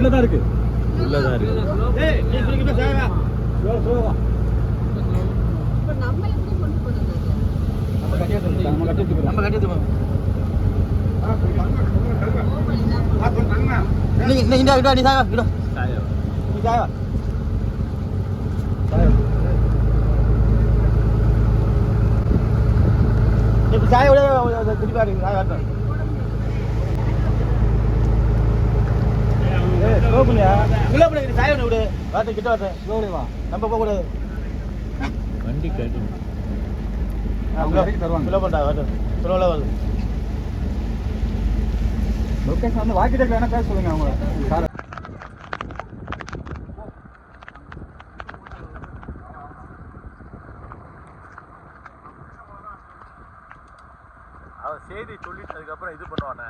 உள்ளதா இருக்கு. உள்ளதா இருக்கு. ஏய் நீ குடிக்க சாவா. சோவா. இப்ப நம்ம எப்படி கொண்டு போறது? நம்ம கட்டிட்டு நீ சாவா நீ சாவா இப்ப சாய விட திருப்பி ஆடுங்க சாய வரட்டும். சாய விடு வார்த்தை கிட்ட வார்த்தை வா நம்ம போக கூடாது. வண்டி கட்டி கிலோ பண்ணா வரட்டும் கிலோல வருது. லொக்கேஷன் வந்து வாக்கிட்ட வேணா பேச சொல்லுங்க அவங்க காரை. அவன் செய்தி சொல்லிட்டு அதுக்கப்புறம் இது பண்ணுவானே.